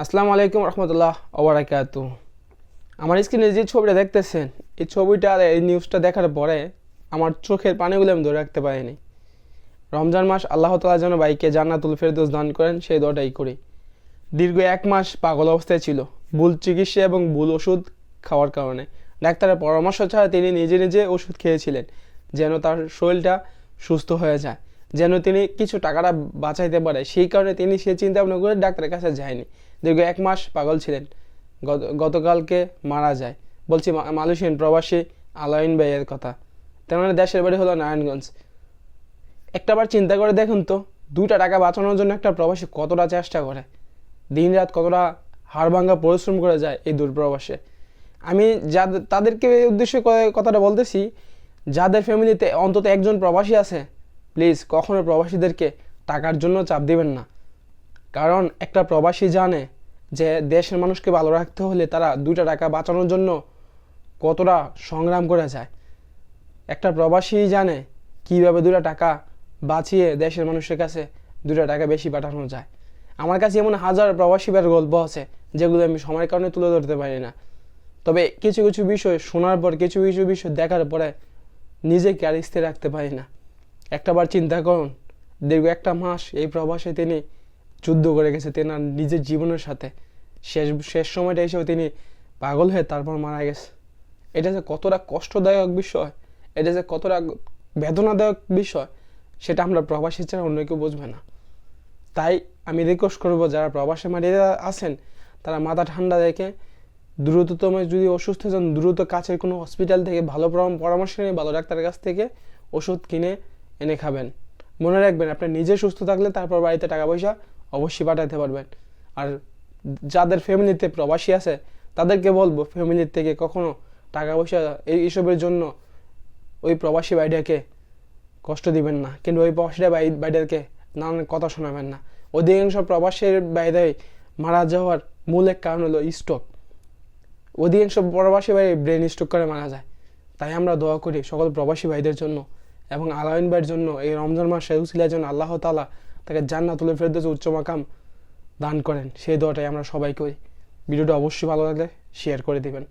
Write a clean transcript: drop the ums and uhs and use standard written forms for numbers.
আসসালামু আলাইকুম রহমতুল্লাহ ওবারাকাতু। আমার স্ক্রিনে যে ছবিটা দেখতেছেন, এই ছবিটা আর এই নিউজটা দেখার পরে আমার চোখের পানিগুলো আমি ধরে রাখতে পারিনি। রমজান মাস আল্লাহ তাআলা যেন ভাইকে জান্নাতুল ফেরদৌস দান করেন, সেই দোয়াটাই করি। দীর্ঘ 1 মাস পাগল অবস্থায় ছিল, ভুল চিকিৎসা এবং ভুল ওষুধ খাওয়ার কারণে। ডাক্তারের পরামর্শ ছাড়া তিনি নিজে নিজে ওষুধ খেয়েছিলেন যেন তার শরীরটা সুস্থ হয়ে যায়, যেন তিনি কিছু টাকাটা বাঁচাইতে পারে। সেই কারণে তিনি সে চিন্তা ভাবনা করে ডাক্তারের কাছে যায়নি। দীর্ঘ 1 মাস পাগল ছিলেন। গতকালকে মারা যায়। বলছি মালয়েশিয়ান প্রবাসী আলাইন ভাইয়ের কথা। তেনার দেশের বাড়ি হলো নারায়ণগঞ্জ। একটাবার চিন্তা করে দেখুন তো, 2টা টাকা বাঁচানোর জন্য একটা প্রবাসী কতটা চেষ্টা করে, দিনরাত কতটা হাড়ভাঙ্গা পরিশ্রম করে যায় এই দূরপ্রবাসে। আমি যাদের তাদেরকে উদ্দেশ্য করে কথাটা বলতেছি, যাদের ফ্যামিলিতে অন্তত একজন প্রবাসী আছে, প্লিজ কখনো প্রবাসীদেরকে টাকার জন্য চাপ দিবেন না। কারণ একটা প্রবাসী জানে যে দেশের মানুষকে ভালো রাখতে হলে তারা 2টা টাকা বাঁচানোর জন্য কতটা সংগ্রাম করে যায়। একটা প্রবাসী জানে কীভাবে 2টা টাকা বাঁচিয়ে দেশের মানুষের কাছে 2টা টাকা বেশি পাঠানো যায়। আমার কাছে এমন হাজার প্রবাসীদের গল্প আছে যেগুলো আমি সময়ের কারণে তুলে ধরতে পারি না। তবে কিছু কিছু বিষয় শোনার পর, কিছু কিছু বিষয় দেখার পরে নিজেকে আর স্থির রাখতে পারি না। একটাবার চিন্তা করুন, দীর্ঘ 1 মাস এই প্রবাসে তিনি যুদ্ধ করে গেছে তেনার নিজের জীবনের সাথে। শেষ শেষ সময়টা এসেও তিনি পাগল হয়ে তারপর মারা গেছে। এটা যে কতটা কষ্টদায়ক বিষয়, এটা যে কতটা বেদনাদায়ক বিষয়, সেটা আমরা প্রবাসী ছাড়া অন্য কেউ বুঝবে না। তাই আমি রিকোয়েস্ট করবো, যারা প্রবাসে মাটিতে আছেন তারা মাথা ঠান্ডা রেখে দ্রুততম, যদি অসুস্থ হন দ্রুত কাছের কোনো হসপিটাল থেকে ভালো পরামর্শ নিয়ে ভালো ডাক্তারের কাছ থেকে ওষুধ কিনে এনে খাবেন। মনে রাখবেন, আপনি নিজে সুস্থ থাকলে তারপর বাড়িতে টাকা পয়সা অবশ্যই পাঠাতে পারবেন। আর যাদের ফ্যামিলিতে প্রবাসী আছে তাদেরকে বলবো, ফ্যামিলির থেকে কখনো টাকা পয়সা এইসবের জন্য ওই প্রবাসী ভাইটাকে কষ্ট দিবেন না, কিন্তু ওই প্রবাসী ভাইদেরকে নানান কথা শোনাবেন না। অধিকাংশ প্রবাসীর বাইরে মারা যাওয়ার মূল এক কারণ হলো স্ট্রোক। অধিকাংশ প্রবাসী ভাই ব্রেন স্ট্রোক করে মারা যায়। তাই আমরা দোয়া করি সকল প্রবাসী ভাইদের জন্য এবং আলাইন ভাইয়ের জন্য, এই রমজান মাসে উসিলার জন্য আল্লাহ তাআলা তাকে জান্নাতুল ফেরদৌস উচ্চ মাকাম দান করেন, সেই দোয়াটাই আমরা সবাই করি। ভিডিওটা অবশ্যই ভালো লাগলে শেয়ার করে দিবেন।